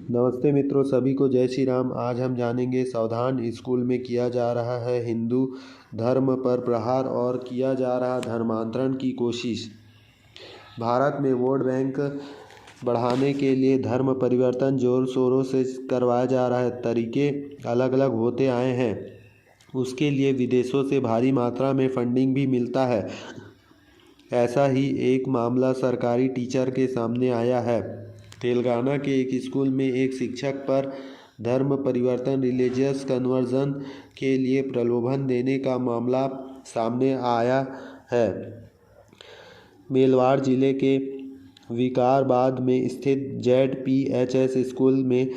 नमस्ते मित्रों, सभी को जय श्री राम। आज हम जानेंगे सावधान स्कूल में किया जा रहा है हिंदू धर्म पर प्रहार और किया जा रहा धर्मांतरण की कोशिश। भारत में वोट बैंक बढ़ाने के लिए धर्म परिवर्तन जोर शोरों से करवाया जा रहा है। तरीके अलग अलग होते आए हैं। उसके लिए विदेशों से भारी मात्रा में फंडिंग भी मिलता है। ऐसा ही एक मामला सरकारी टीचर के सामने आया है। तेलंगाना के एक स्कूल में एक शिक्षक पर धर्म परिवर्तन रिलीजियस कन्वर्जन के लिए प्रलोभन देने का मामला सामने आया है। मेलवाड़ जिले के विकाराबाद में स्थित ZPHS स्कूल में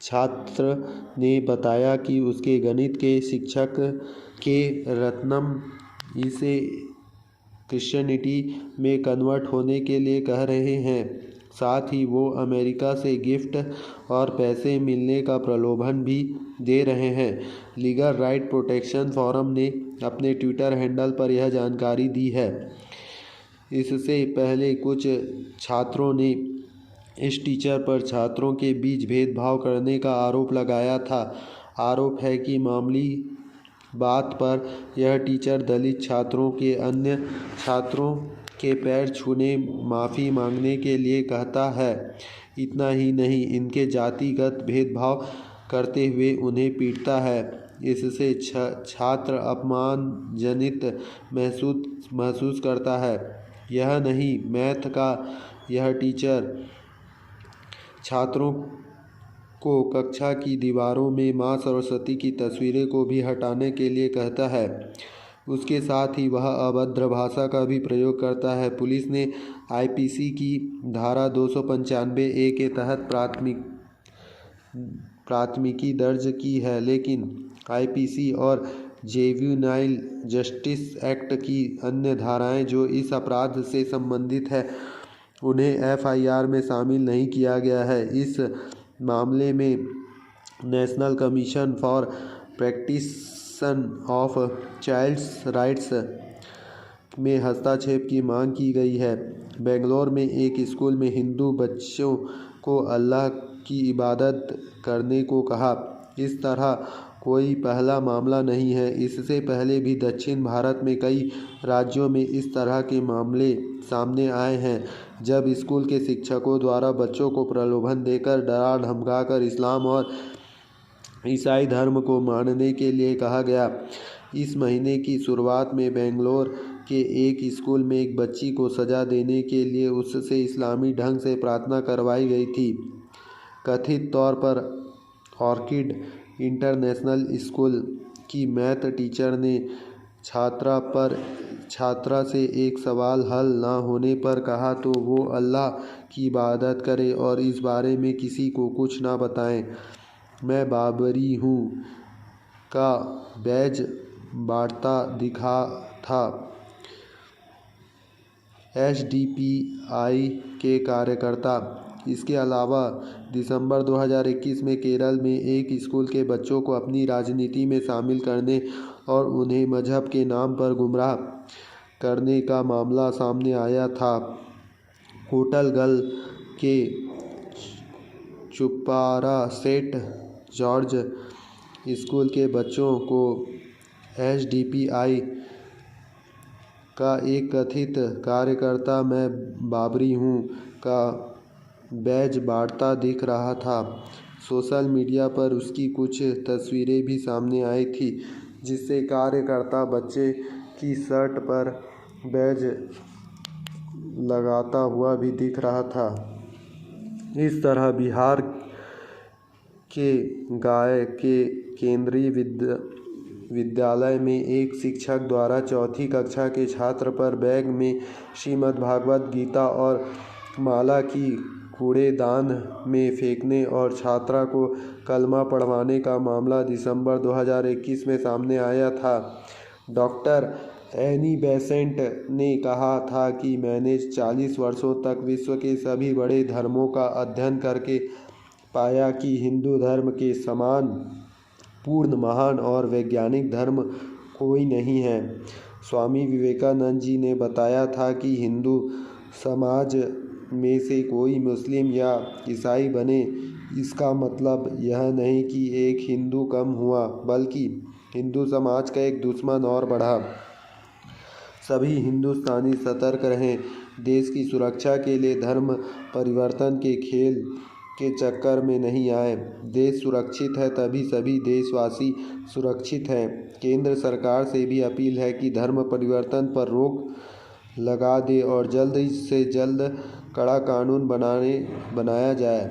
छात्र ने बताया कि उसके गणित के शिक्षक के रत्नम इसे क्रिश्चियनिटी में कन्वर्ट होने के लिए कह रहे हैं। साथ ही वो अमेरिका से गिफ्ट और पैसे मिलने का प्रलोभन भी दे रहे हैं। लीगल राइट प्रोटेक्शन फोरम ने अपने ट्विटर हैंडल पर यह जानकारी दी है। इससे पहले कुछ छात्रों ने इस टीचर पर छात्रों के बीच भेदभाव करने का आरोप लगाया था। आरोप है कि मामूली बात पर यह टीचर दलित छात्रों के अन्य छात्रों के पैर छूने माफ़ी मांगने के लिए कहता है। इतना ही नहीं, इनके जातिगत भेदभाव करते हुए उन्हें पीटता है। इससे छात्र अपमानजनित महसूस करता है। यह नहीं, मैथ का यह टीचर छात्रों को कक्षा की दीवारों में माँ सरस्वती की तस्वीरें को भी हटाने के लिए कहता है। उसके साथ ही वह अभद्र भाषा का भी प्रयोग करता है। पुलिस ने IPC की धारा 295A के तहत प्राथमिकी दर्ज की है, लेकिन IPC और जुवेनाइल जस्टिस एक्ट की अन्य धाराएं जो इस अपराध से संबंधित है उन्हें FIR में शामिल नहीं किया गया है। इस मामले में National Commission for Protection of Childs Rights में हस्तक्षेप की मांग की गई है। बेंगलोर में एक स्कूल में हिंदू बच्चों को अल्लाह की इबादत करने को कहा। इस तरह कोई पहला मामला नहीं है। इससे पहले भी दक्षिण भारत में कई राज्यों में इस तरह के मामले सामने आए हैं, जब स्कूल के शिक्षकों द्वारा बच्चों को प्रलोभन देकर डरा धमकाकर इस्लाम और ईसाई धर्म को मानने के लिए कहा गया। इस महीने की शुरुआत में बेंगलोर के एक स्कूल में एक बच्ची को सजा देने के लिए उससे इस्लामी ढंग से प्रार्थना करवाई गई थी। कथित तौर पर ऑर्किड इंटरनेशनल स्कूल की मैथ टीचर ने छात्रा से एक सवाल हल न होने पर कहा तो वो अल्लाह की इबादत करे और इस बारे में किसी को कुछ ना बताएं। मैं बाबरी हूँ का बैज बांटता दिखा था। HDPI के कार्यकर्ता। इसके अलावा दिसंबर 2021 में केरल में एक स्कूल के बच्चों को अपनी राजनीति में शामिल करने और उन्हें मजहब के नाम पर गुमराह करने का मामला सामने आया था। होटल गर्ल के चुपारा सेंट जॉर्ज स्कूल के बच्चों को HDPI का एक कथित कार्यकर्ता मैं बाबरी हूँ का बैज बांटता दिख रहा था। सोशल मीडिया पर उसकी कुछ तस्वीरें भी सामने आई थी, जिससे कार्यकर्ता बच्चे की शर्ट पर बैज लगाता हुआ भी दिख रहा था। इस तरह बिहार के गया के केंद्रीय विद्यालय में एक शिक्षक द्वारा चौथी कक्षा के छात्र पर बैग में श्रीमद् भागवत गीता और माला की कूड़ेदान में फेंकने और छात्रा को कलमा पढ़वाने का मामला दिसंबर 2021 में सामने आया था। डॉक्टर एनी बेसेंट ने कहा था कि मैंने 40 वर्षों तक विश्व के सभी बड़े धर्मों का अध्ययन करके पाया कि हिंदू धर्म के समान पूर्ण, महान और वैज्ञानिक धर्म कोई नहीं है। स्वामी विवेकानंद जी ने बताया था कि हिंदू समाज में से कोई मुस्लिम या ईसाई बने, इसका मतलब यह नहीं कि एक हिंदू कम हुआ, बल्कि हिंदू समाज का एक दुश्मन और बढ़ा। सभी हिंदुस्तानी सतर्क रहें, देश की सुरक्षा के लिए धर्म परिवर्तन के खेल के चक्कर में नहीं आए। देश सुरक्षित है तभी सभी देशवासी सुरक्षित हैं। केंद्र सरकार से भी अपील है कि धर्म परिवर्तन पर रोक लगा दे और जल्द से जल्द कड़ा कानून बनाया जाए।